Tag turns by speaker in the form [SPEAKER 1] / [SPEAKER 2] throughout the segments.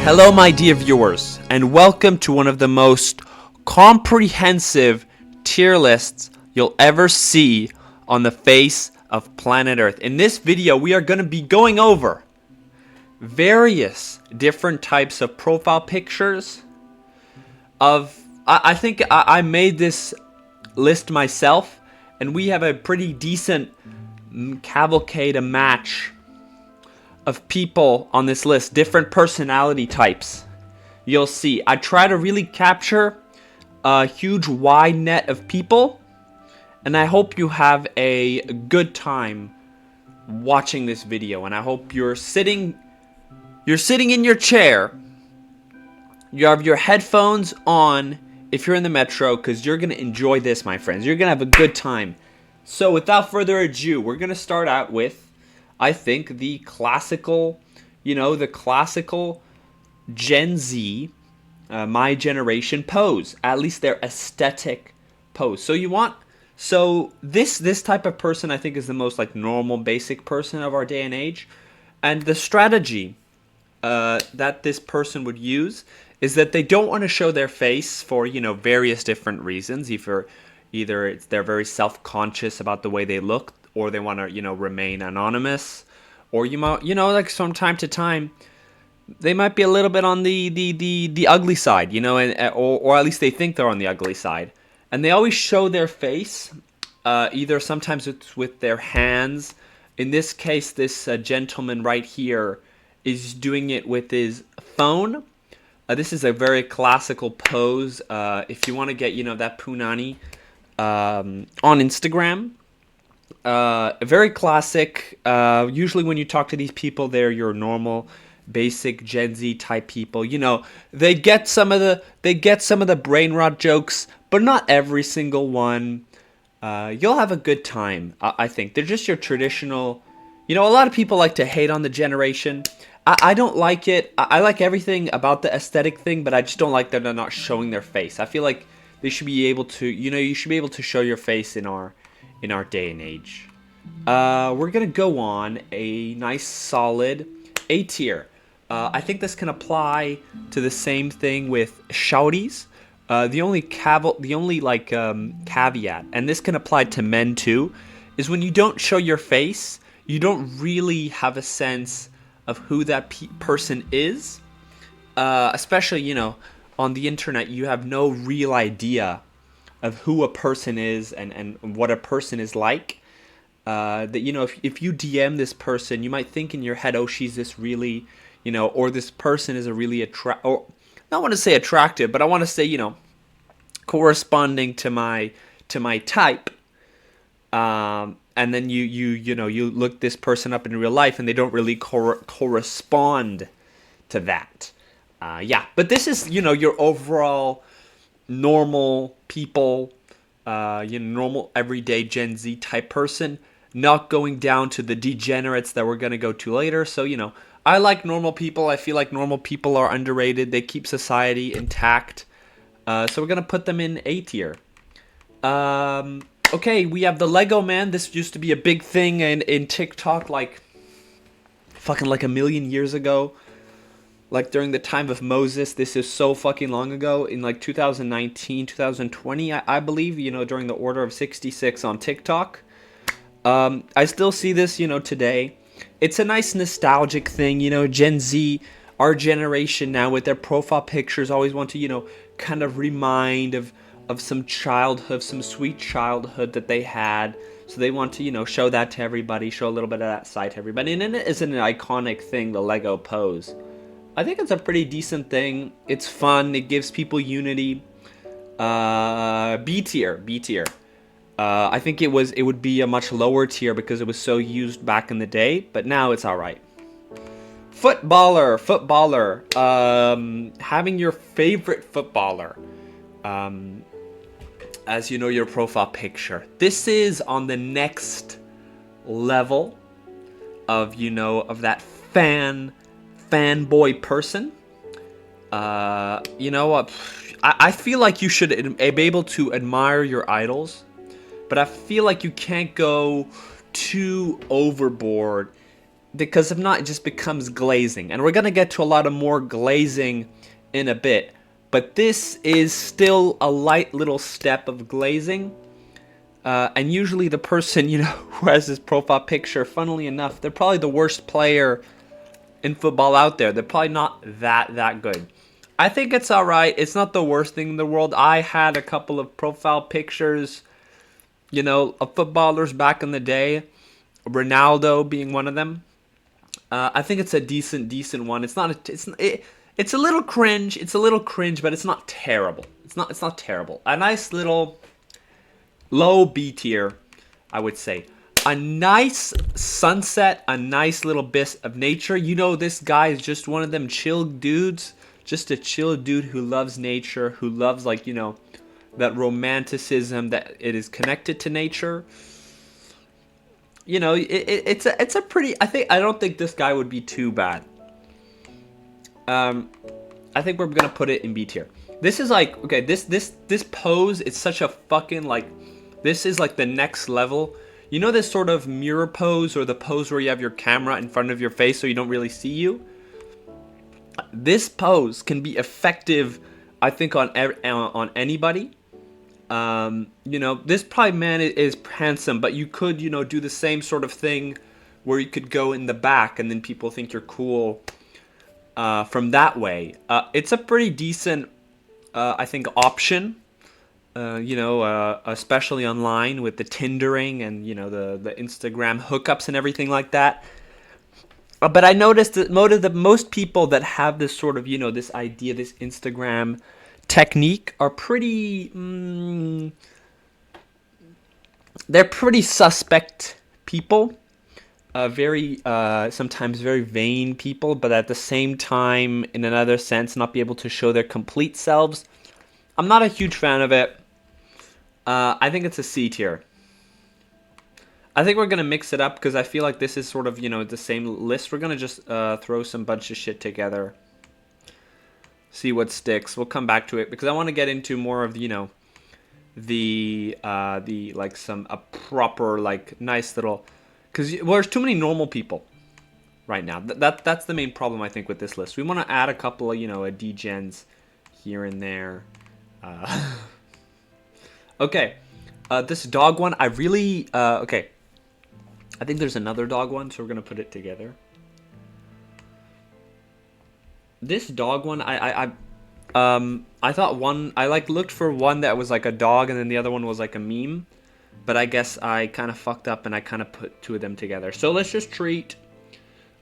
[SPEAKER 1] Hello, my dear viewers, and welcome to one of the most comprehensive tier lists you'll ever see on the face of planet Earth. In this video, we are going to be going over various different types of profile pictures I think I made this list myself, and we have a pretty decent cavalcade, a match of people on this list, different personality types. You'll see I try to really capture a huge wide net of people, and I hope you have a good time watching this video. And I hope you're sitting in your chair, you have your headphones on if you're in the metro, because you're gonna enjoy this, my friends. You're gonna have a good time. So without further ado, we're gonna start out with, I think, the classical, the classical Gen Z, my generation pose. At least their aesthetic pose. So this type of person, I think, is the most like normal, basic person of our day and age. And the strategy that this person would use is that they don't want to show their face for various different reasons. Either they're very self-conscious about the way they look, or they want to remain anonymous, or like from time to time they might be a little bit on the ugly side, or at least they think they're on the ugly side, and they always show their face. Either sometimes it's with their hands. In this case, this gentleman right here is doing it with his phone. This is a very classical pose. If you want to get that punani on Instagram. Very brassic. Usually when you talk to these people, they're your normal, basic Gen Z type people. They get some of the brain rot jokes, but not every single one. You'll have a good time. I think they're just your traditional. A lot of people like to hate on the generation. I don't like it. I like everything about the aesthetic thing, but I just don't like that they're not showing their face. I feel like they should be able to. You should be able to show your face in our day and age. We're gonna go on a nice solid A tier. I think this can apply to the same thing with shouties. The only caveat, and this can apply to men too, is when you don't show your face, you don't really have a sense of who that person is. Especially on the internet, you have no real idea of who a person is and what a person is like. That if you DM this person, you might think in your head, oh, she's this really, or this person is a really or not want to say attractive, but I want to say corresponding to my type. And then you look this person up in real life, and they don't really correspond to that. But this is your overall normal people, normal everyday Gen Z type person, not going down to the degenerates that we're going to go to later. So I like normal people. I feel like normal people are underrated. They keep society intact. So we're going to put them in A tier. Okay, we have the Lego man. This used to be a big thing in TikTok like a million years ago. Like during the time of Moses. This is so fucking long ago. In like 2019, 2020, I believe, during the Order of 66 on TikTok. I still see this, today. It's a nice nostalgic thing, Gen Z, our generation now with their profile pictures always want to, kind of remind of some childhood, some sweet childhood that they had. So they want to, show that to everybody, show a little bit of that side to everybody. And it is an iconic thing, the Lego pose. I think it's a pretty decent thing. It's fun. It gives people unity. B tier. I think it would be a much lower tier because it was so used back in the day, but now it's all right. Footballer. Having your favorite footballer as your profile picture. This is on the next level of of that fanboy person. You know what? I feel like you should be able to admire your idols, but I feel like you can't go too overboard because if not, it just becomes glazing. And we're gonna get to a lot of more glazing in a bit, but this is still a light little step of glazing. And usually the person, who has this profile picture, funnily enough, they're probably the worst player in football out there. They're probably not that good. I think it's alright. It's not the worst thing in the world. I had a couple of profile pictures, of footballers back in the day. Ronaldo being one of them. I think it's a decent one. It's not. It's a little cringe. It's a little cringe, but it's not terrible. It's not terrible. A nice little low B tier, I would say. A nice sunset, a nice little bit of nature. This guy is just one of them chill dudes. Just a chill dude who loves nature, who loves, that romanticism that it is connected to nature. It's a pretty. I don't think this guy would be too bad. I think we're gonna put it in B tier. This is okay. This pose. It's such a fucking This is the next level. This sort of mirror pose, or the pose where you have your camera in front of your face so you don't really see you. This pose can be effective, I think, on anybody. This probably man is handsome, but you could, do the same sort of thing where you could go in the back and then people think you're cool from that way. It's a pretty decent, I think, option. Especially online with the Tindering and, the Instagram hookups and everything like that. But I noticed that most people that have this sort of, this idea, this Instagram technique are pretty, they're pretty suspect people. Sometimes very vain people, but at the same time, in another sense, not be able to show their complete selves. I'm not a huge fan of it. I think it's a C tier. I think we're going to mix it up because I feel like this is sort of, the same list. We're going to just throw some bunch of shit together. See what sticks. We'll come back to it because I want to get into more of, a proper, nice little... Because there's too many normal people right now. That's the main problem, I think, with this list. We want to add a couple of, degens here and there. Okay. This dog one, I really... okay. I think there's another dog one, so we're going to put it together. This dog one, I thought one... I, looked for one that was, a dog, and then the other one was, a meme. But I guess I kind of fucked up, and I kind of put two of them together. So let's just treat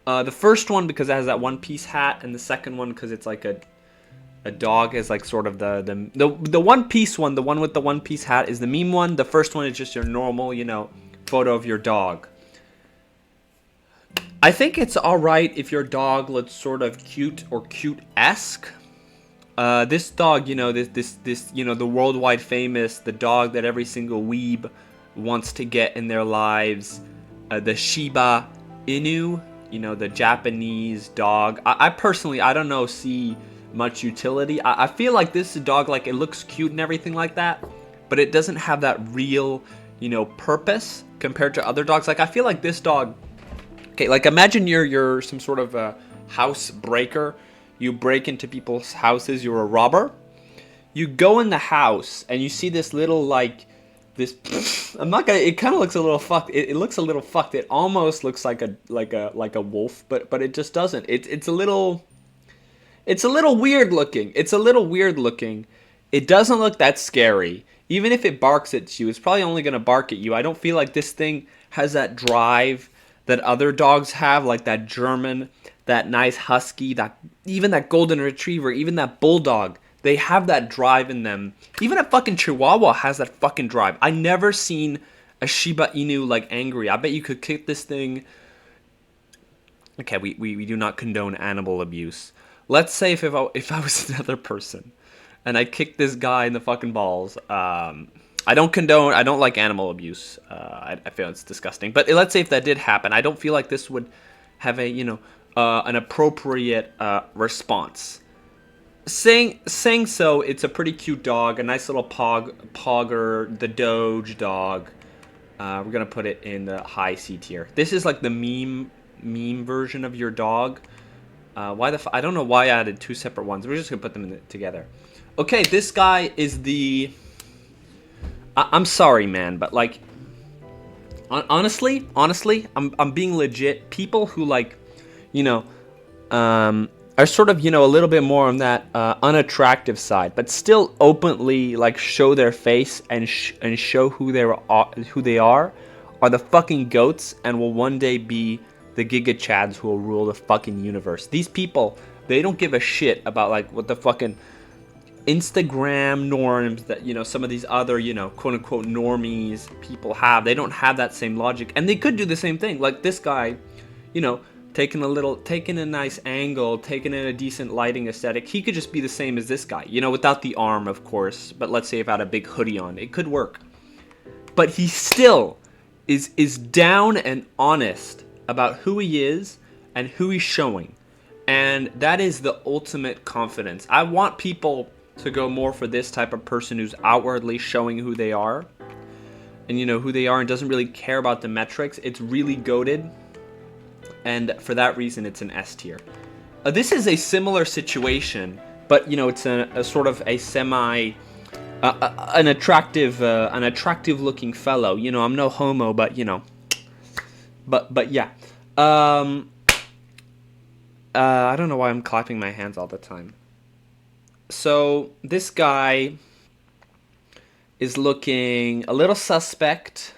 [SPEAKER 1] the first one because it has that one-piece hat, and the second one because it's, a dog is, sort of the one-piece one. The one with the one-piece hat is the meme one. The first one is just your normal, photo of your dog. I think it's alright if your dog looks sort of cute or cute-esque. This dog, this the worldwide famous, the dog that every single weeb wants to get in their lives, the Shiba Inu, the Japanese dog. I personally, I don't know, see much utility. I feel like this dog, it looks cute and everything like that, but it doesn't have that real, purpose compared to other dogs. I feel like this dog... Okay, imagine you're some sort of a house breaker. You break into people's houses. You're a robber. You go in the house and you see this little this. I'm not gonna. It kind of looks a little fucked. It looks a little fucked. It almost looks like a wolf, but it just doesn't. It's a little weird looking. It's a little weird looking. It doesn't look that scary. Even if it barks at you, it's probably only gonna bark at you. I don't feel like this thing has that drive that other dogs have, like that German, that nice husky, even that golden retriever, even that bulldog. They have that drive in them. Even a fucking Chihuahua has that fucking drive. I never seen a Shiba Inu angry. I bet you could kick this thing. Okay, we do not condone animal abuse. Let's say if I was another person and I kicked this guy in the fucking balls. I don't like animal abuse. I feel it's disgusting. But let's say if that did happen, I don't feel like this would have an appropriate response. saying so, it's a pretty cute dog, a nice little pogger, the Doge dog. We're gonna put it in the high C tier. This is like the meme version of your dog. I don't know why I added two separate ones. We're just gonna put them together. Okay, this guy is the. I'm sorry, man, but like, honestly, I'm being legit. People who like, you know, are sort of, you know, a little bit more on that unattractive side, but still openly like show their face and show who they are the fucking goats, and will one day be the Giga Chads who will rule the fucking universe. These people, they don't give a shit about like what the fucking Instagram norms that, you know, some of these other, you know, quote unquote normies people have. They don't have that same logic, and they could do the same thing. Like this guy, you know, taking a nice angle, taking in a decent lighting aesthetic. He could just be the same as this guy, you know, without the arm, of course. But let's say if I had a big hoodie on, it could work. But he still is down and honest about who he is and who he's showing. And that is the ultimate confidence. I want people to go more for this type of person who's outwardly showing who they are. And, you know, who they are and doesn't really care about the metrics. It's really goated. And for that reason, it's an S tier. This is a similar situation, but, you know, it's a sort of a an attractive looking fellow. You know, I'm no homo, but, you know, but yeah. I don't know why I'm clapping my hands all the time. So this guy is looking a little suspect,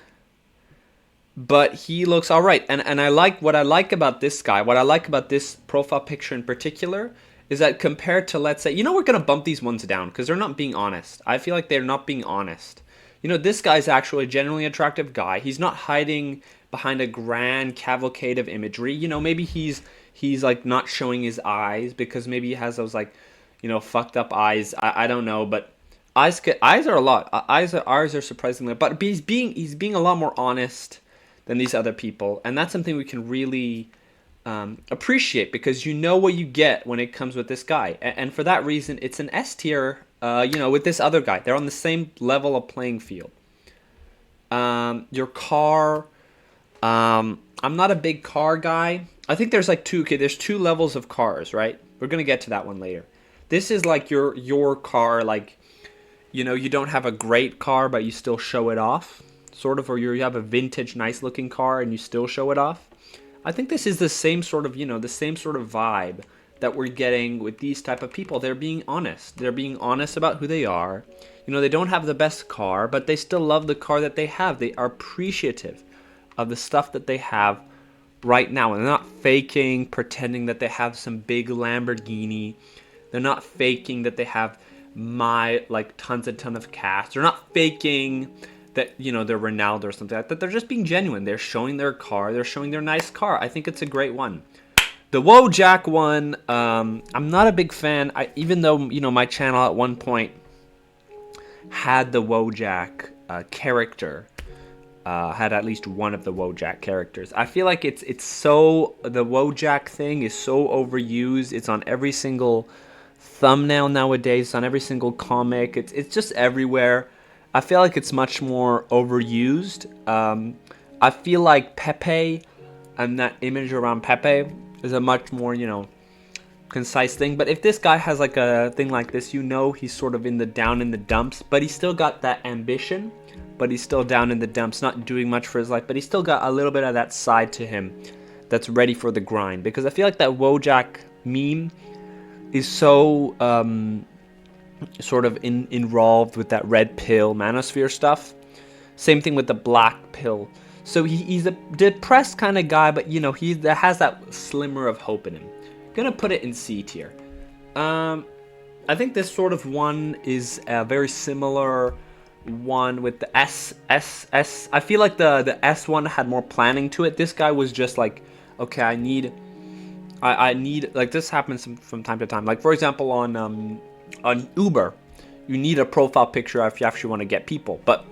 [SPEAKER 1] but he looks all right. And I like what I like about this guy. What I like about this profile picture in particular is that compared to, let's say, you know, we're going to bump these ones down because they're not being honest. I feel like they're not being honest. You know, this guy's actually a genuinely attractive guy. He's not hiding behind a grand cavalcade of imagery. You know, maybe he's like not showing his eyes because maybe he has those like, you know, fucked up eyes. I don't know, but eyes are a lot. Ours are surprisingly, but he's being a lot more honest than these other people, and that's something we can really appreciate because you know what you get when it comes with this guy, and for that reason, it's an S tier. You know, with this other guy, they're on the same level of playing field. Your car. I'm not a big car guy. I think there's like there's two levels of cars, right? We're gonna get to that one later. This is like your car, like, you know, you don't have a great car, but you still show it off, sort of, or you have a vintage, nice looking car and you still show it off. I think this is the same sort of, you know, the same sort of vibe that we're getting with these type of people. They're being honest. They're being honest about who they are. You know, they don't have the best car, but they still love the car that they have. They are appreciative of the stuff that they have right now. And they're not faking, pretending that they have some big Lamborghini. They're not faking that they have tons of cash. They're not faking that, you know, they're Ronaldo or something like that. They're just being genuine. They're showing their car. They're showing their nice car. I think it's a great one. The Wojak one, I'm not a big fan. Even though, you know, my channel at one point had the Wojak character. Had at least one of the Wojak characters. I feel like it's so, the Wojak thing is so overused. It's on every single thumbnail nowadays, on every single comic. It's just everywhere. I feel like it's much more overused. I feel like Pepe and that image around Pepe is a much more, you know, concise thing. But if this guy has like a thing like this, you know, he's sort of down in the dumps, but he's still got that ambition. But he's still down in the dumps, not doing much for his life, but he's still got a little bit of that side to him that's ready for the grind. Because I feel like that Wojak meme is so sort of involved with that red pill manosphere stuff. Same thing with the black pill. So he's a depressed kind of guy, but, you know, he has that slimmer of hope in him. Gonna put it in C tier. I think this sort of one is a very similar one with the S. I feel like the S one had more planning to it. This guy was just like, okay, I need like, this happens from time to time. Like, for example, on Uber, you need a profile picture if you actually want to get people. But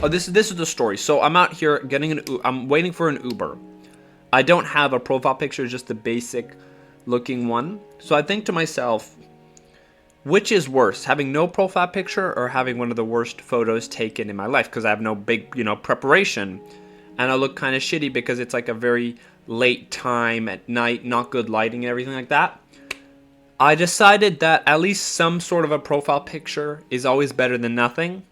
[SPEAKER 1] this is the story. So I'm out here I'm waiting for an Uber. I don't have a profile picture, just the basic looking one. So I think to myself, which is worse, having no profile picture or having one of the worst photos taken in my life? Because I have no big, preparation. And I look kind of shitty because it's like a very late time at night, not good lighting and everything like that. I decided that at least some sort of a profile picture is always better than nothing.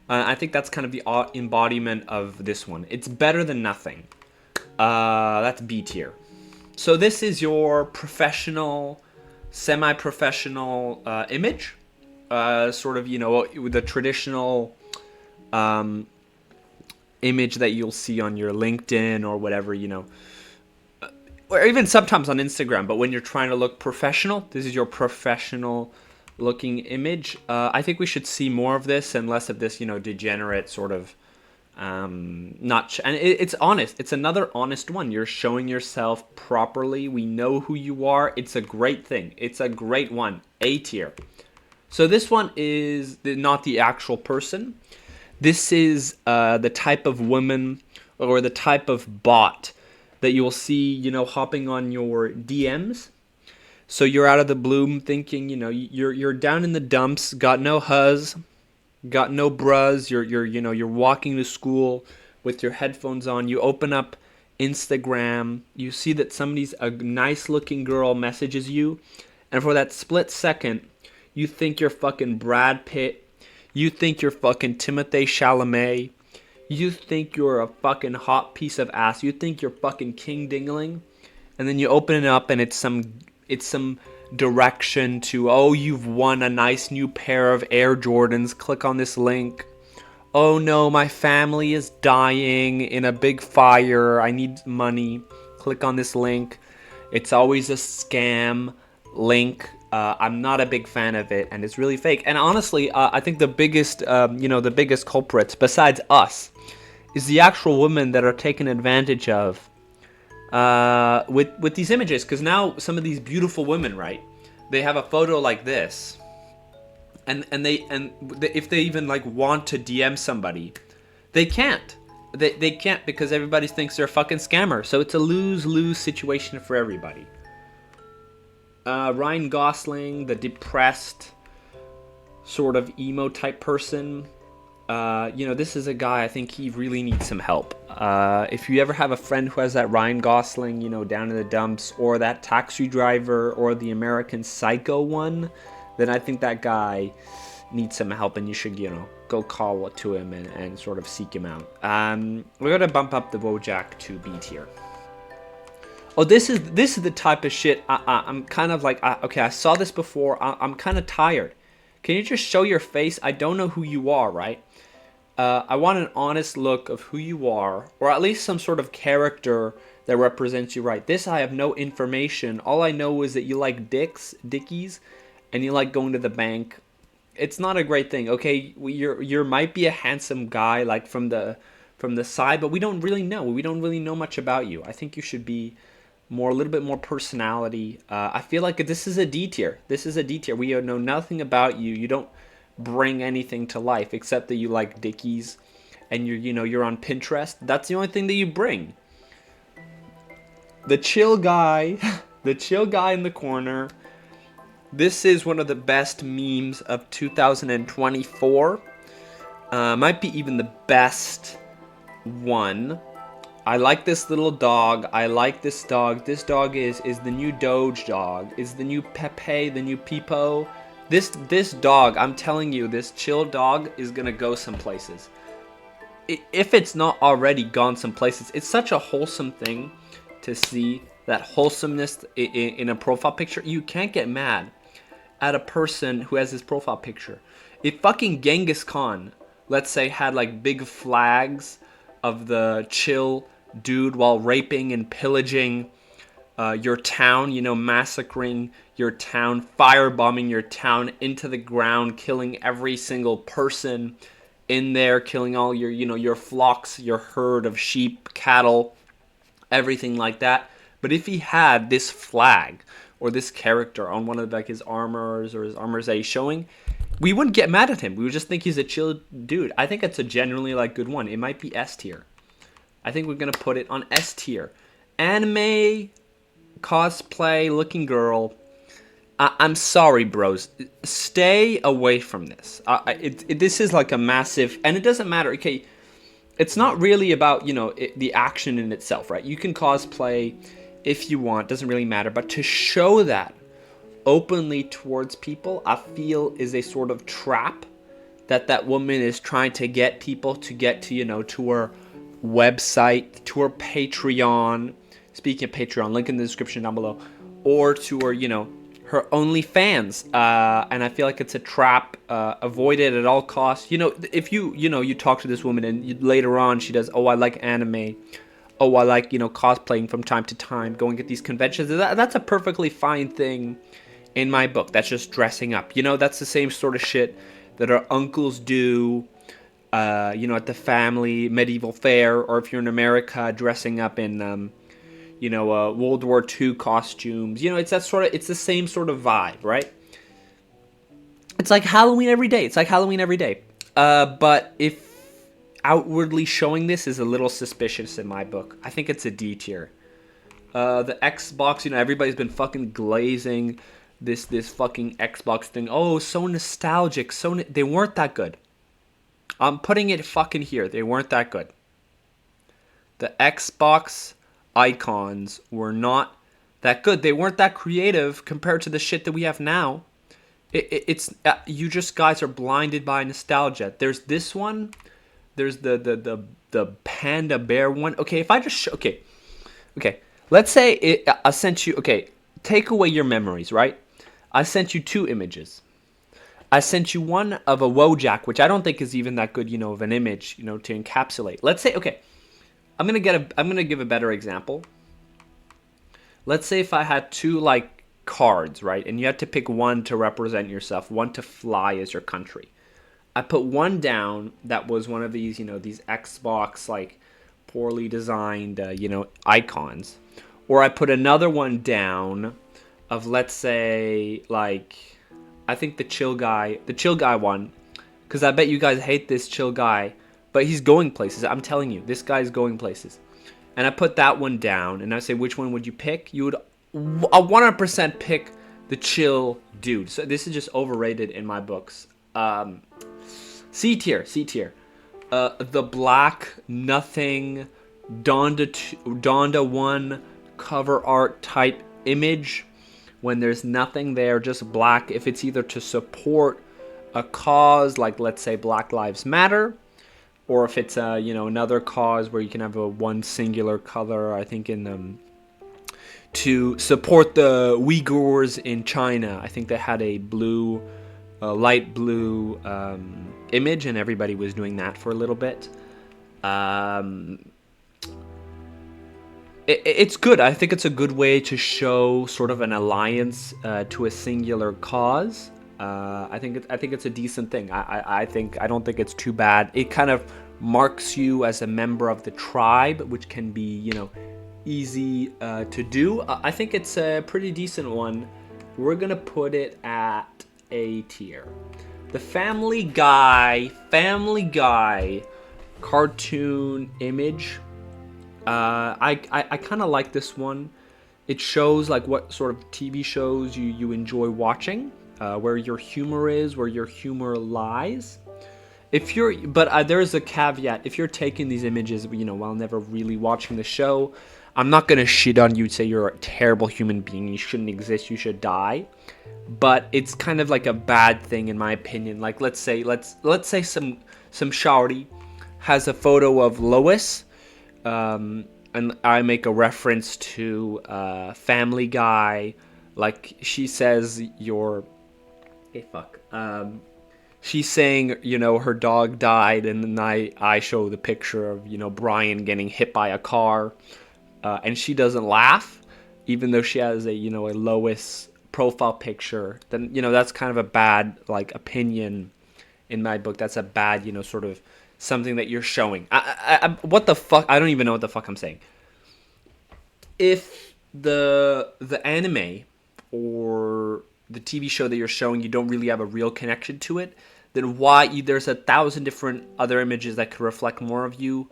[SPEAKER 1] I think that's kind of the embodiment of this one. It's better than nothing. That's B tier. So this is your professional, semi-professional image. Sort of, the traditional image that you'll see on your LinkedIn or whatever, or even sometimes on Instagram. But when you're trying to look professional, this is your professional looking image. I think we should see more of this and less of this, degenerate sort of it's honest. It's another honest one. You're showing yourself properly. We know who you are. It's a great thing. It's a great one. A tier. So this one is not the actual person. This is the type of woman or the type of bot that you will see, hopping on your DMs. So you're out of the blue thinking, you're down in the dumps, got no huzz, got no bruz. You're walking to school with your headphones on. You open up Instagram. You see that a nice looking girl messages you, and for that split second, you think you're fucking Brad Pitt. You think you're fucking Timothée Chalamet. You think you're a fucking hot piece of ass. You think you're fucking King Dingling, and then you open it up and it's some direction to, oh, you've won a nice new pair of Air Jordans. Click on this link. Oh no, my family is dying in a big fire. I need money. Click on this link. It's always a scam link. I'm not a big fan of it, and it's really fake. And honestly, I think the biggest culprits besides us is the actual women that are taken advantage of with these images. Because now some of these beautiful women, right, they have a photo like this, and if they even like want to DM somebody, they can't. They can't because everybody thinks they're a fucking scammer. So it's a lose-lose situation for everybody. Ryan Gosling, the depressed sort of emo type person. This is a guy, I think he really needs some help. If you ever have a friend who has that Ryan Gosling, down in the dumps, or that Taxi Driver, or the American Psycho one, then I think that guy needs some help, and you should, go call to him and sort of seek him out. We're gonna bump up the Wojak to B tier. Oh, this is the type of shit I'm kind of like, okay, I saw this before. I'm kind of tired. Can you just show your face? I don't know who you are, right? I want an honest look of who you are, or at least some sort of character that represents you, right? This, I have no information. All I know is that you like dickies, and you like going to the bank. It's not a great thing, okay? You might be a handsome guy, like from the side, but we don't really know. We don't really know much about you. I think you should be a little bit more personality. I feel like this is a D tier. This is a D tier. We know nothing about you. You don't bring anything to life except that you like dickies and you're on Pinterest. That's the only thing that you bring. The chill guy, the chill guy in the corner. This is one of the best memes of 2024. Might be even the best one. I like this little dog. I like this dog. This dog is the new Doge dog. Is the new Pepe, the new Peepo. This dog, I'm telling you, this chill dog is gonna go some places. If it's not already gone some places, it's such a wholesome thing to see that wholesomeness in a profile picture. You can't get mad at a person who has this profile picture. If fucking Genghis Khan, let's say, had like big flags of the chill dude while raping and pillaging your town, massacring your town, firebombing your town into the ground, killing every single person in there, killing all your, your flocks, your herd of sheep, cattle, everything like that. But if he had this flag or this character on one of his armors or his armors that he's showing, we wouldn't get mad at him. We would just think he's a chill dude. I think it's a genuinely good one. It might be S tier. I think we're going to put it on S tier. Anime cosplay looking girl. I'm sorry, bros. Stay away from this. This is like a massive, and it doesn't matter. Okay, it's not really about the action in itself, right? You can cosplay if you want, doesn't really matter. But to show that openly towards people, I feel is a sort of trap that woman is trying to get people to get to her website, to her Patreon. Speaking of Patreon, link in the description down below, or to her her OnlyFans. And I feel like it's a trap. Avoid it at all costs. If you talk to this woman and later on she does, oh, I like anime. Oh, I like cosplaying from time to time, going at these conventions. That's a perfectly fine thing in my book. That's just dressing up. That's the same sort of shit that our uncles do, at the family medieval fair, or if you're in America, dressing up in, World War II costumes. It's the same sort of vibe, right? It's like Halloween every day. But if outwardly showing this is a little suspicious in my book, I think it's a D tier. The Xbox, everybody's been fucking glazing this fucking Xbox thing. Oh, so nostalgic. They weren't that good. I'm putting it fucking here. They weren't that good. The Xbox icons were not that good. They weren't that creative compared to the shit that we have now. It's you just guys are blinded by nostalgia. There's this one. There's the panda bear one. Okay, if I just okay. Let's say I sent you. Okay, take away your memories, right? I sent you 2 images. I sent you one of a Wojak, which I don't think is even that good, of an image, to encapsulate. Let's say, okay, I'm gonna give a better example. Let's say if I had 2 like cards, right, and you had to pick one to represent yourself, one to fly as your country. I put one down that was one of these, these Xbox like poorly designed, icons, or I put another one down of, let's say, like, I think the chill guy one, because I bet you guys hate this chill guy, but he's going places. I'm telling you, this guy's going places. And I put that one down, and I say, which one would you pick? You would 100% pick the chill dude. So this is just overrated in my books. C tier. The black, nothing, Donda 1 cover art type image. When there's nothing there, just black. If it's either to support a cause, like let's say Black Lives Matter, or if it's another cause where you can have a one singular color. I think in to support the Uyghurs in China. I think they had a blue, light blue image, and everybody was doing that for a little bit. It's good. I think it's a good way to show sort of an alliance to a singular cause. I think it's a decent thing. I don't think it's too bad. It kind of marks you as a member of the tribe, which can be easy to do. I think it's a pretty decent one. We're gonna put it at A tier. The Family Guy cartoon image. I kind of like this one. It shows like what sort of TV shows you enjoy watching, where your humor is, where your humor lies. But there's a caveat. If you're taking these images, while never really watching the show, I'm not gonna shit on you, say you're a terrible human being, you shouldn't exist, you should die. But it's kind of like a bad thing in my opinion. Like let's say some shawty has a photo of Lois. And I make a reference to Family Guy, like she says she's saying, her dog died, and then I show the picture of, Brian getting hit by a car, and she doesn't laugh, even though she has a Lois profile picture. Then, that's kind of a bad, like, opinion in my book. That's a bad, sort of something that you're showing. What the fuck? I don't even know what the fuck I'm saying. If the anime or the TV show that you're showing, you don't really have a real connection to it, then why? There's 1,000 different other images that could reflect more of you.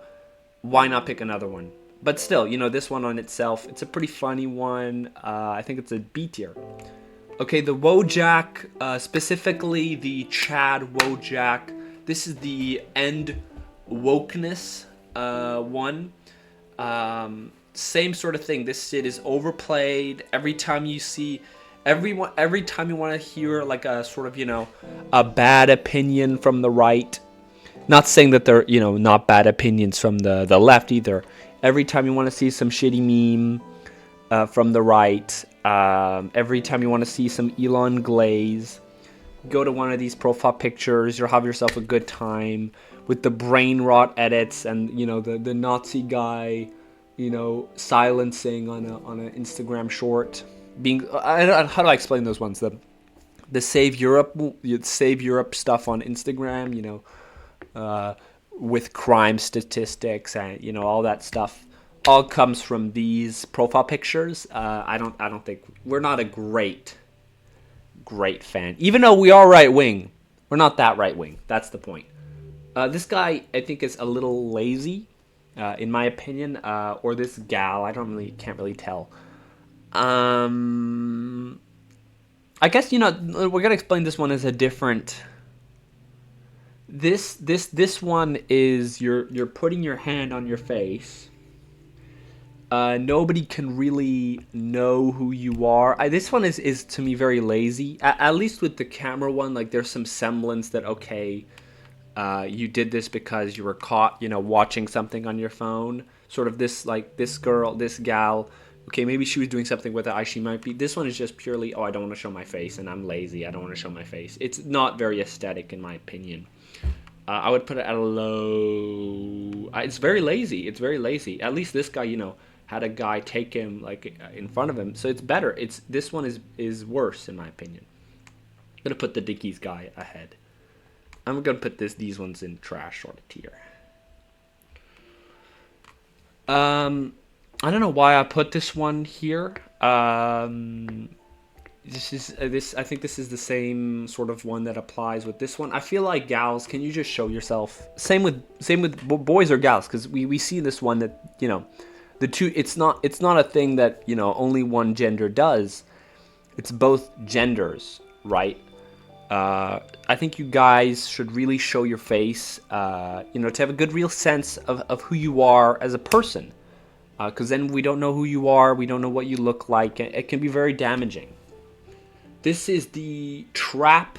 [SPEAKER 1] Why not pick another one? But still, this one on itself, it's a pretty funny one. I think it's a B tier. Okay, the Wojak, specifically the Chad Wojak. This is the end wokeness one. Same sort of thing. This shit is overplayed. Every time you see, every time you want to hear like a sort of a bad opinion from the right. Not saying that they're not bad opinions from the left either. Every time you want to see some shitty meme from the right, every time you want to see some Elon Glaze, go to one of these profile pictures. You'll have yourself a good time with the brain rot edits and the Nazi guy, silencing on an Instagram short. How do I explain those ones? The Save Europe stuff on Instagram. With crime statistics and all that stuff, all comes from these profile pictures. I don't think we're not a great fan, even though we are right wing. We're not that right wing. That's the point. This guy I think is a little lazy, in my opinion, or this gal. Can't really tell. I guess we're gonna explain this one as a different. This one is you're putting your hand on your face. Nobody can really know who you are. This one is to me very lazy. At least with the camera one, like there's some semblance that okay, you did this because you were caught, watching something on your phone. Sort of this girl, this gal. Okay, maybe she was doing something with it. She might be. This one is just purely, I don't want to show my face, and I'm lazy. I don't want to show my face. It's not very aesthetic in my opinion. I would put it at a low. It's very lazy. It's very lazy. At least this guy, had a guy take him like in front of him, so it's better. This one is worse in my opinion. I'm gonna put the Dickies guy ahead. I'm gonna put these ones in trash sort of tier. I don't know why I put this one here. I think this is the same sort of one that applies with this one. I feel like gals, can you just show yourself? Same with boys or gals, because we see this one that the two. It's not a thing that only one gender does. It's both genders, right? I think you guys should really show your face, to have a good real sense of who you are as a person. Because then we don't know who you are, we don't know what you look like. It can be very damaging. This is the trap,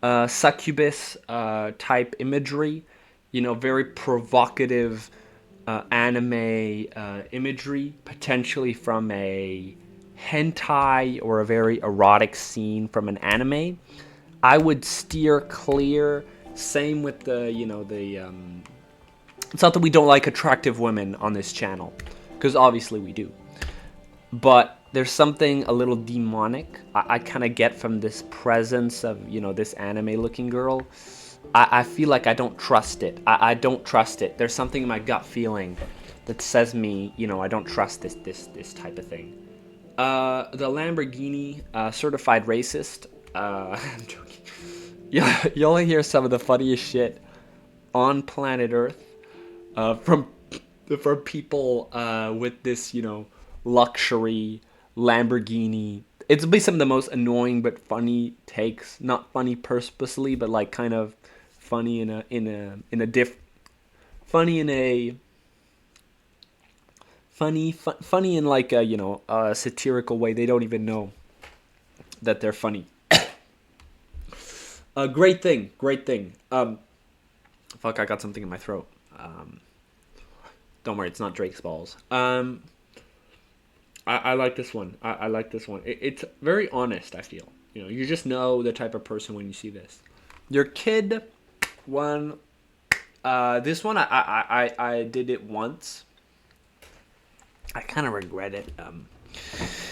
[SPEAKER 1] succubus type imagery, very provocative anime imagery, potentially from a hentai or a very erotic scene from an anime. I would steer clear. Same with it's not that we don't like attractive women on this channel, because obviously we do. But there's something a little demonic I kind of get from this presence of, this anime-looking girl. I feel like I don't trust it. I don't trust it. There's something in my gut feeling that says me, I don't trust this type of thing. The Lamborghini, certified racist. I'm joking. You'll hear some of the funniest shit on planet Earth. From people with this, luxury Lamborghini. It's be some of the most annoying but funny takes. Not funny purposely, but like kind of funny funny in like a satirical way. They don't even know that they're funny. Great thing. Fuck, I got something in my throat. Don't worry, it's not Drake's balls. I like this one. I like this one. It's very honest, I feel. You just know the type of person when you see this. Your kid one. This one, I did it once. I kind of regret it.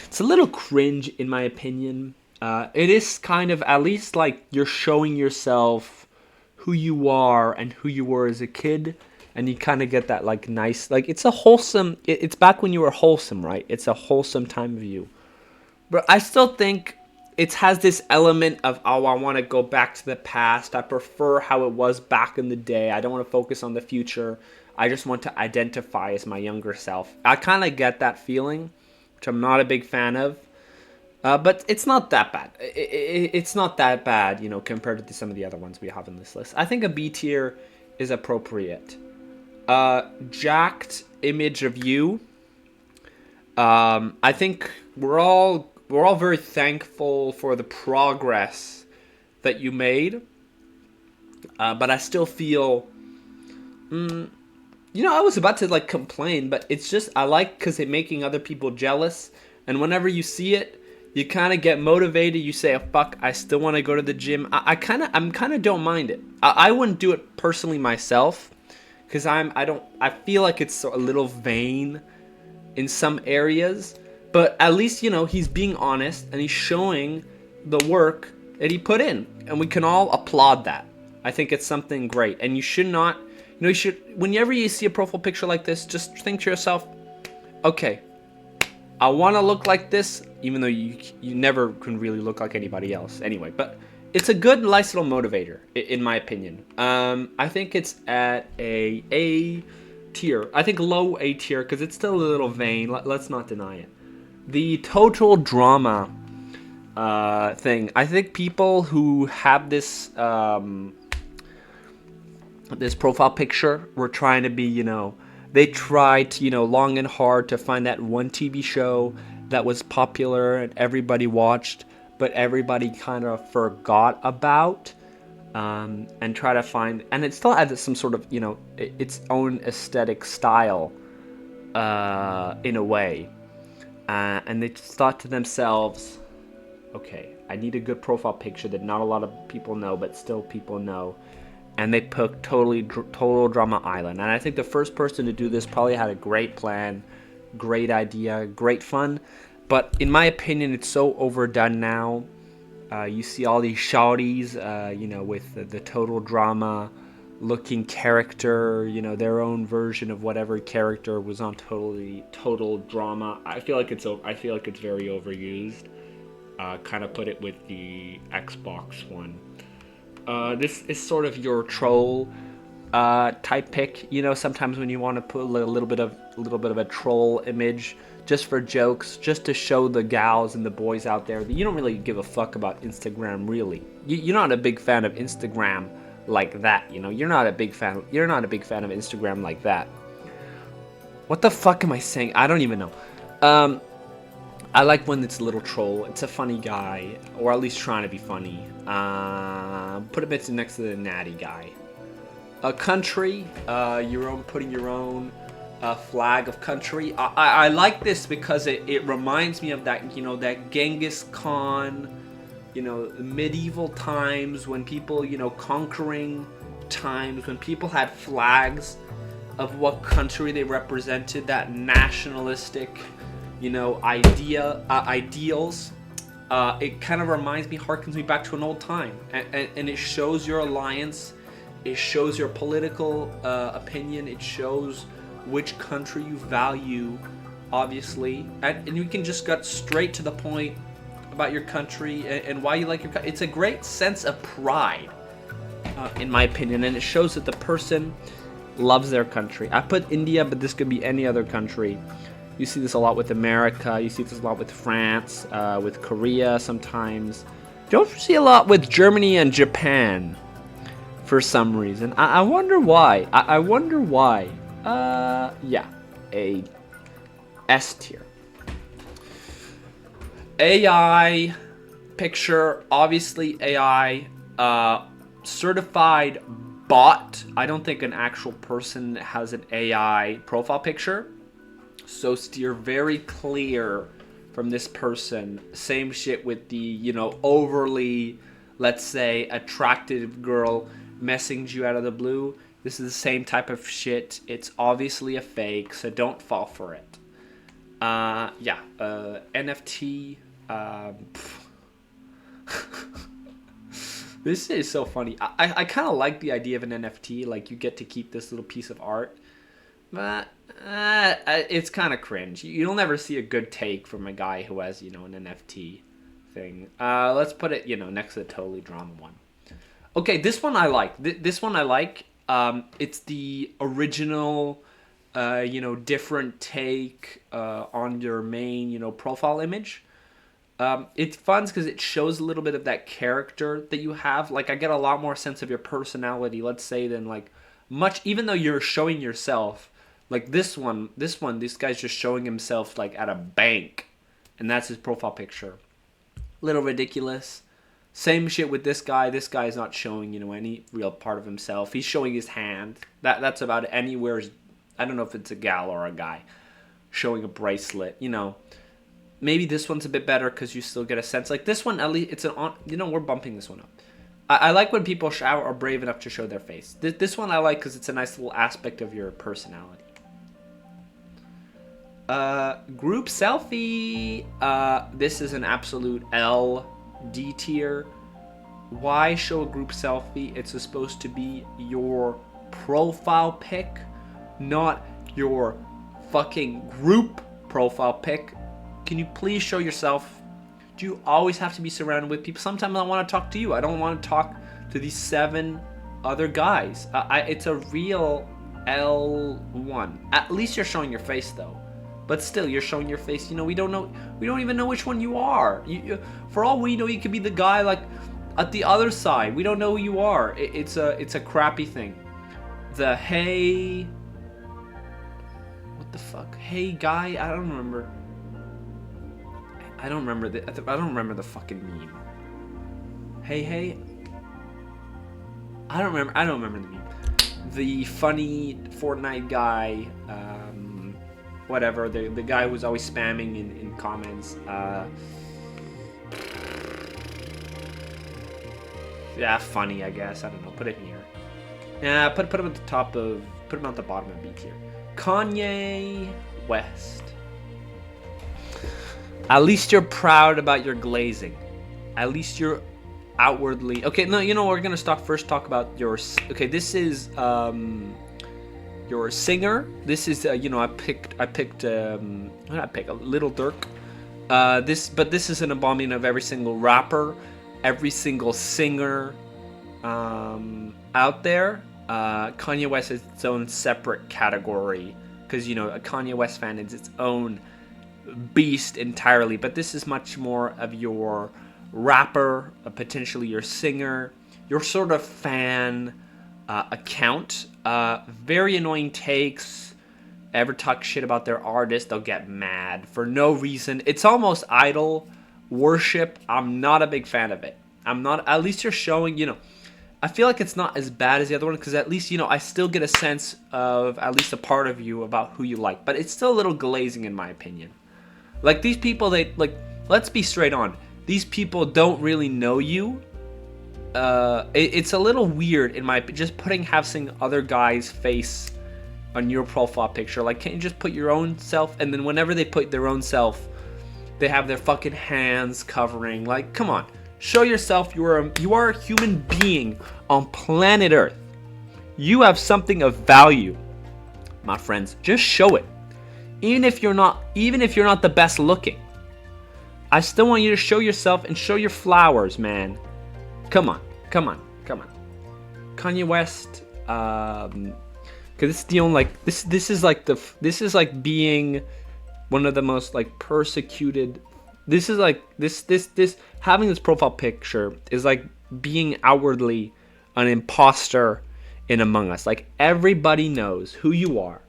[SPEAKER 1] It's a little cringe, in my opinion. It is kind of, at least, like, you're showing yourself who you are and who you were as a kid. And you kind of get that, like, nice, like, it's a wholesome, it's back when you were wholesome, right? It's a wholesome time of you. But I still think it has this element of, I want to go back to the past. I prefer how it was back in the day. I don't want to focus on the future. I just want to identify as my younger self. I kind of get that feeling, which I'm not a big fan of. But it's not that bad. It's not that bad, compared to some of the other ones we have in this list. I think a B tier is appropriate. Jacked image of you. I think we're all very thankful for the progress that you made. But I still feel, I was about to complain, but it's just I like because it's making other people jealous, and whenever you see it, you kind of get motivated. You say, oh, "Fuck, I still want to go to the gym." I'm kind of don't mind it. I wouldn't do it personally myself, because I feel like it's a little vain in some areas, but at least he's being honest and he's showing the work that he put in, and we can all applaud that. I think it's something great, and you should not, whenever you see a profile picture like this, just think to yourself, okay, I want to look like this, even though you never can really look like anybody else anyway. But it's a good, nice little motivator, in my opinion. I think it's at A tier. I think low A tier, because it's still a little vain. Let's not deny it. The total drama thing. I think people who have this this profile picture were trying to be, they tried, long and hard to find that one TV show that was popular and everybody watched, but everybody kind of forgot about, and try to find, and it still has some sort of, its own aesthetic style, in a way. And they just thought to themselves, okay, I need a good profile picture that not a lot of people know, but still people know. And they picked Total Drama Island. And I think the first person to do this probably had a great plan, great idea, great fun. But in my opinion, it's so overdone now. You see all these shawties, with the total drama looking character, their own version of whatever character was on total drama. I feel like it's very overused. Kind of put it with the Xbox one. This is sort of your troll type pick. Sometimes when you want to put a little bit of a troll image just for jokes, just to show the gals and the boys out there that you don't really give a fuck about Instagram. Really, you're not a big fan of Instagram like that. You're not a big fan of Instagram like that. What the fuck am I saying? I don't even know. I like when it's a little troll. It's a funny guy, or at least trying to be funny. Put him next to the natty guy. A country, putting your own flag of country. I like this because it reminds me of that, that Genghis Khan, medieval times when people, conquering times when people had flags of what country they represented, that nationalistic, ideals. It kind of reminds me, harkens me back to an old time, and it shows your alliance, it shows your political opinion, it shows which country you value, obviously, and you can just get straight to the point about your country and why you like your country. It's a great sense of pride, in my opinion, and it shows that the person loves their country. I put India, but this could be any other country. You see this a lot with America. You see this a lot with France, with Korea sometimes. Don't see a lot with Germany and Japan for some reason. I wonder why. I wonder why. Yeah, a S tier. AI picture, obviously AI, certified bot. I don't think an actual person has an AI profile picture. So steer very clear from this person. Same shit with the, overly, let's say, attractive girl messaging you out of the blue. This is the same type of shit. It's obviously a fake, so don't fall for it. NFT. This is so funny. I kind of like the idea of an NFT. Like, you get to keep this little piece of art. But it's kind of cringe. You'll never see a good take from a guy who has, an NFT thing. Let's put it, next to the totally drama one. Okay, this one I like. This one I like. It's the original, different take on your main, profile image. It's fun because it shows a little bit of that character that you have. Like, I get a lot more sense of your personality, let's say, than like much. Even though you're showing yourself, like this guy's just showing himself like at a bank, and that's his profile picture. Little ridiculous. Same shit with this guy. This guy's not showing, any real part of himself. He's showing his hand. That's about it. Anywhere. I don't know if it's a gal or a guy showing a bracelet. Maybe this one's a bit better because you still get a sense. Like this one, at least it's we're bumping this one up. I like when people are brave enough to show their face. This one I like because it's a nice little aspect of your personality. Group selfie. This is an absolute L. D tier. Why show a group selfie? It's supposed to be your profile pic, not your fucking group profile pic. Can you please show yourself? Do you always have to be surrounded with people? Sometimes I want to talk to you. I don't want to talk to these 7 other guys. It's a real L1. At least you're showing your face though. But still, you're showing your face. We don't know. We don't even know which one you are. For all we know, you could be the guy like at the other side. We don't know who you are. It's a crappy thing. The hey, what the fuck? Hey guy, I don't remember. I don't remember the fucking meme. Hey. I don't remember the meme. The funny Fortnite guy. Whatever, the guy who's always spamming in comments. Yeah, funny, I guess. I don't know. Put it here. Yeah, put him at the top of. Put him at the bottom of B tier. Kanye West. At least you're proud about your glazing. At least you're outwardly. Okay, no, we're gonna first talk about your. Okay, this is your singer. This is I picked Little Dirk. This is an abomination of every single rapper, every single singer out there. Kanye West is its own separate category because a Kanye West fan is its own beast entirely. But this is much more of your rapper, potentially your singer, your sort of fan account. Very annoying takes. Ever talk shit about their artist, they'll get mad for no reason. It's almost idol worship. I'm not a big fan of it. I'm not. At least you're showing, I feel like it's not as bad as the other one because at least, I still get a sense of at least a part of you about who you like. But it's still a little glazing in my opinion. Like these people, let's be straight on. These people don't really know you. It's a little weird in my just having other guys' face on your profile picture. Like, can't you just put your own self? And then whenever they put their own self, they have their fucking hands covering. Like, come on, show yourself. You are a human being on planet Earth. You have something of value, my friends. Just show it. Even if you're not the best looking, I still want you to show yourself and show your flowers, man. Come on. Kanye West, because it's the only this is like being one of the most persecuted. This is this having this profile picture is like being outwardly an imposter in Among Us. Like everybody knows who you are,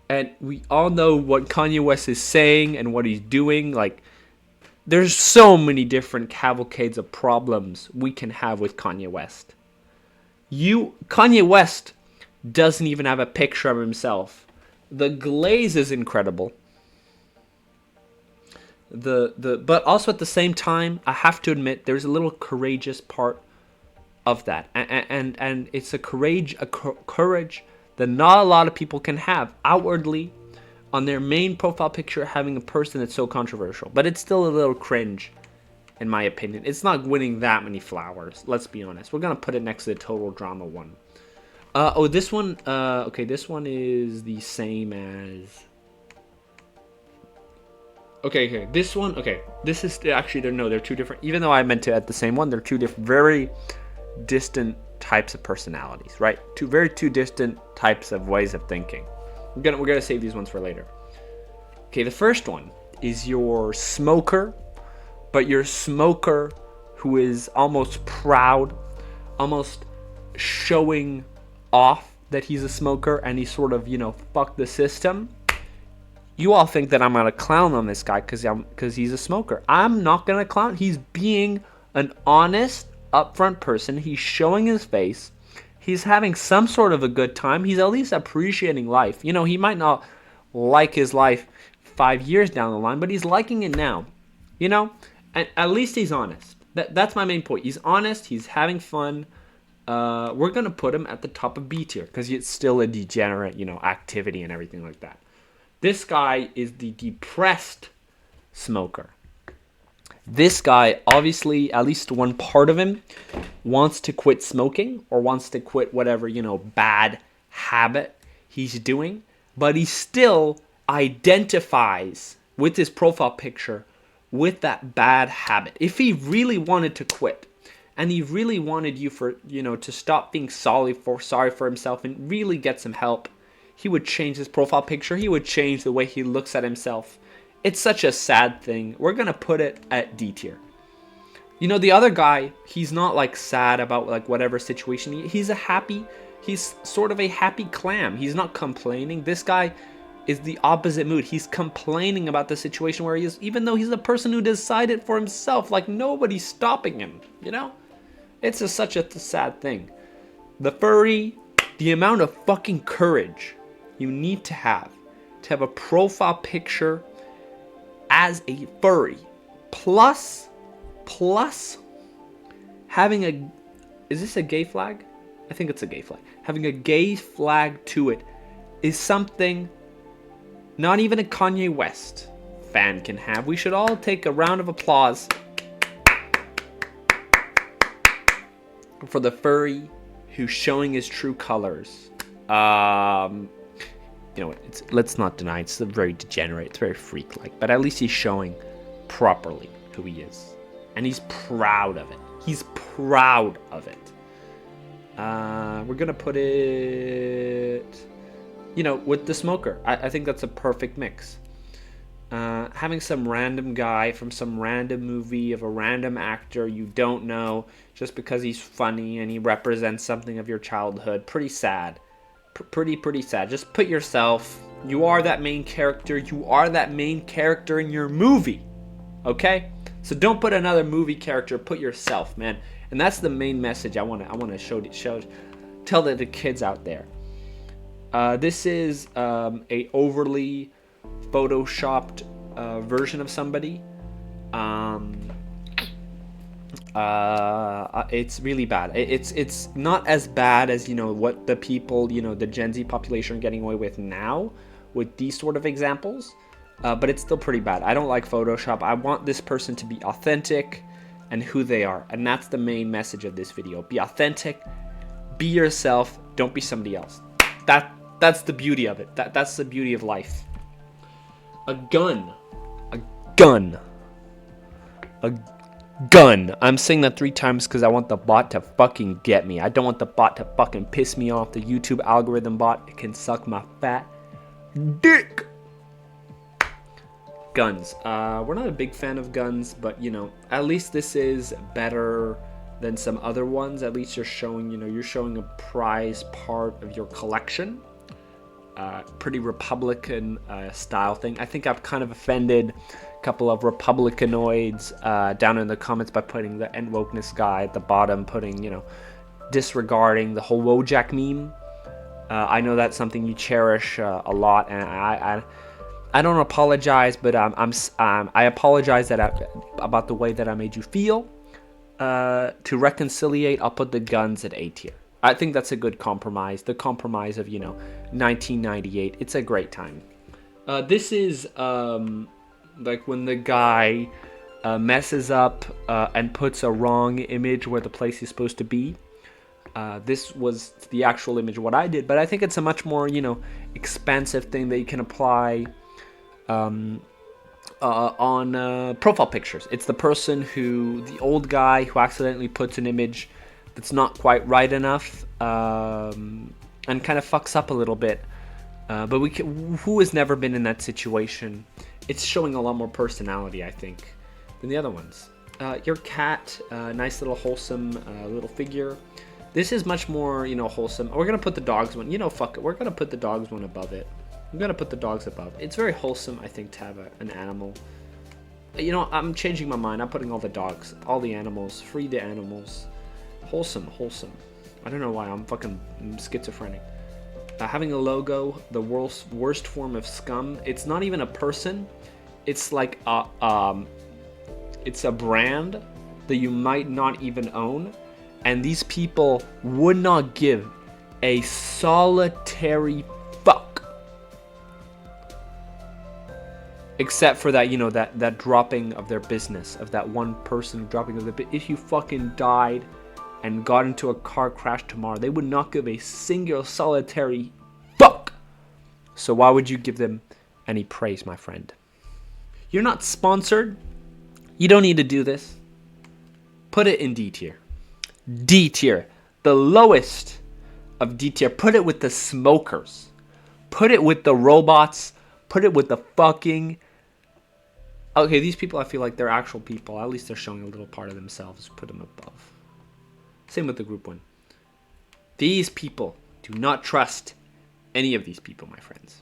[SPEAKER 1] and we all know what Kanye West is saying and what he's doing. Like, there's so many different cavalcades of problems we can have with Kanye West. Kanye West doesn't even have a picture of himself. The glaze is incredible. But also at the same time, I have to admit there's a little courageous part of that, and it's a courage that not a lot of people can have outwardly on their main profile picture, having a person that's so controversial. But it's still a little cringe, in my opinion. It's not winning that many flowers, let's be honest. We're gonna put it next to the total drama one. This one, okay, this one is the same as... Okay, this one, okay. This is, actually, they're two different, even though I meant to add the same one, they're two different, very distant types of personalities, right? Two distant types of ways of thinking. We're gonna save these ones for later. Okay, the first one is your smoker, but your smoker who is almost proud, almost showing off that he's a smoker, and he's sort of, fuck the system. You all think that I'm gonna clown on this guy because he's a smoker. I'm not gonna clown. He's being an honest, upfront person. He's showing his face. He's having some sort of a good time. He's at least appreciating life. He might not like his life 5 years down the line, but he's liking it now. And at least he's honest. That's my main point. He's honest. He's having fun. We're gonna put him at the top of B tier because it's still a degenerate, activity and everything like that. This guy is the depressed smoker. This guy, obviously, at least one part of him wants to quit smoking or wants to quit whatever, bad habit he's doing, but he still identifies with his profile picture with that bad habit. If he really wanted to quit and he really wanted you to stop being sorry for himself and really get some help, he would change his profile picture. He would change the way he looks at himself. It's such a sad thing. We're going to put it at D tier. The other guy, he's not sad about whatever situation. He's sort of a happy clam. He's not complaining. This guy is the opposite mood. He's complaining about the situation where he is, even though he's the person who decided for himself. Nobody's stopping him, It's such a sad thing. The furry, the amount of fucking courage you need to have a profile picture as a furry, plus having is this a gay flag? I think it's a gay flag. Having a gay flag to it is something not even a Kanye West fan can have. We should all take a round of applause for the furry who's showing his true colors. Let's not deny it's very degenerate, it's very freak-like, but at least he's showing properly who he is, and he's proud of it. We're gonna put it, with the smoker. I think that's a perfect mix. Having some random guy from some random movie of a random actor you don't know just because he's funny and he represents something of your childhood, pretty sad. Pretty sad. Just put yourself. You are that main character. You are that main character in your movie. Okay? So don't put another movie character. Put yourself, man. And that's the main message I want to tell the kids out there. This is a overly photoshopped version of somebody. It's really bad. It's not as bad as what the people, the Gen Z population are getting away with now with these sort of examples, but it's still pretty bad. I don't like Photoshop. I want this person to be authentic and who they are, and that's the main message of this video. Be authentic, be yourself, don't be somebody else. That's the beauty of it. That's the beauty of life. A gun. I'm saying that 3 times because I want the bot to fucking get me. I don't want the bot to fucking piss me off. The YouTube algorithm bot, it can suck my fat dick. Guns. We're not a big fan of guns, but at least this is better than some other ones. At least you're showing a prize part of your collection. Pretty Republican style thing. I think I've kind of offended a couple of Republicanoids down in the comments by putting the end wokeness guy at the bottom, putting, disregarding the whole Wojak meme. I know that's something you cherish a lot, and I don't apologize, but I apologize about the way that I made you feel. To reconciliate, I'll put the guns at A tier. I think that's a good compromise. The compromise of 1998. It's a great time. This is when the guy messes up and puts a wrong image where the place is supposed to be. This was the actual image of what I did, but I think it's a much more expansive thing that you can apply on profile pictures. It's the old guy who accidentally puts an image it's not quite right enough, and kind of fucks up a little bit. But who has never been in that situation? It's showing a lot more personality, I think, than the other ones. Your cat, nice little wholesome little figure. This is much more, wholesome. We're gonna put the dogs one. Fuck it. We're gonna put the dogs one above it. I'm gonna put the dogs above. It's very wholesome, I think, to have an animal. I'm changing my mind. I'm putting all the dogs, all the animals, free the animals. Wholesome. I don't know why I'm fucking schizophrenic. Having a logo, the world's worst form of scum. It's not even a person. It's like it's a brand that you might not even own. And these people would not give a solitary fuck. Except for that, that dropping of their business, of that one person dropping of the. If you fucking died and got into a car crash tomorrow, they would not give a single solitary fuck. So why would you give them any praise, my friend? You're not sponsored. You don't need to do this. Put it in D tier. D tier. The lowest of D tier. Put it with the smokers. Put it with the robots. Put it with the fucking... Okay, these people, I feel like they're actual people. At least they're showing a little part of themselves. Put them above. Same with the group one. These people, do not trust any of these people, my friends.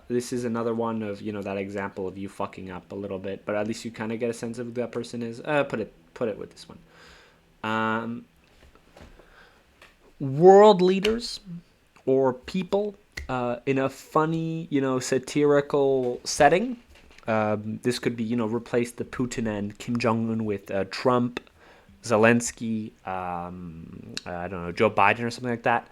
[SPEAKER 1] This is another one of, that example of you fucking up a little bit, but at least you kind of get a sense of who that person is. Put it with this one. World leaders or people in a funny, satirical setting. This could be, replace the Putin and Kim Jong-un with Trump, Zelensky, I don't know, Joe Biden or something like that.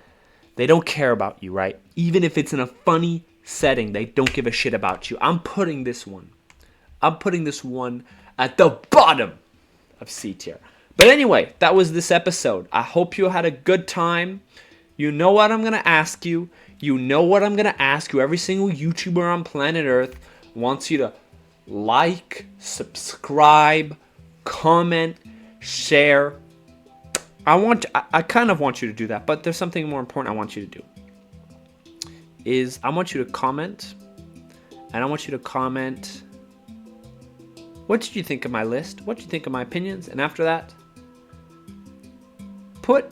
[SPEAKER 1] They don't care about you, right? Even if it's in a funny setting, they don't give a shit about you. I'm putting this one at the bottom of C tier. But anyway, that was this episode. I hope you had a good time. You know what I'm going to ask you. Every single YouTuber on planet Earth wants you to like, subscribe, comment, share. I kind of want you to do that, but there's something more important I want you to do. I want you to comment, and I want you to comment, what did you think of my list? What did you think of my opinions? And after that, put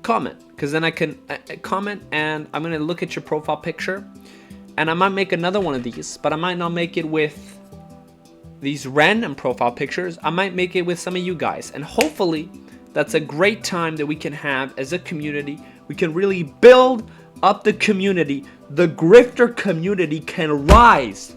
[SPEAKER 1] comment, because then I can comment, and I'm going to look at your profile picture, and I might make another one of these, but I might not make it with these random profile pictures. I might make it with some of you guys, and hopefully that's a great time that we can have as a community. We can really build up the community. The grifter community can rise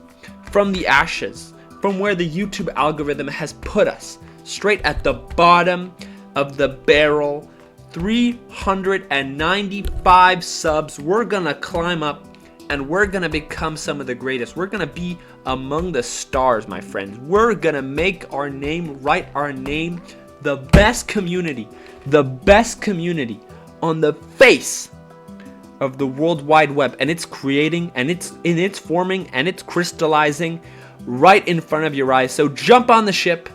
[SPEAKER 1] from the ashes, from where the YouTube algorithm has put us, straight at the bottom of the barrel. 395 subs. We're gonna climb up, and we're going to become some of the greatest. We're going to be among the stars, my friends. We're going to make our name, write our name, the best community on the face of the World Wide Web. And it's creating, and it's forming, and it's crystallizing right in front of your eyes. So jump on the ship,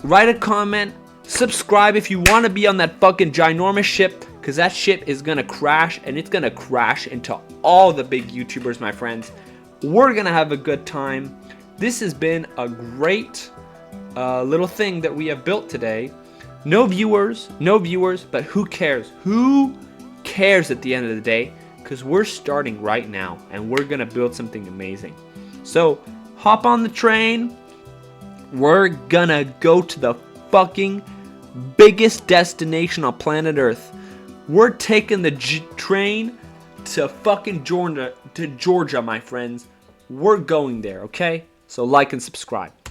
[SPEAKER 1] write a comment, subscribe if you want to be on that fucking ginormous ship, because that ship is going to crash, and it's going to crash into all the big YouTubers, my friends. We're going to have a good time. This has been a great little thing that we have built today. No viewers, but who cares? Who cares at the end of the day? Because we're starting right now, and we're going to build something amazing. So hop on the train. We're going to go to the fucking biggest destination on planet Earth. We're taking the train to fucking Georgia, my friends. We're going there, okay? So like and subscribe.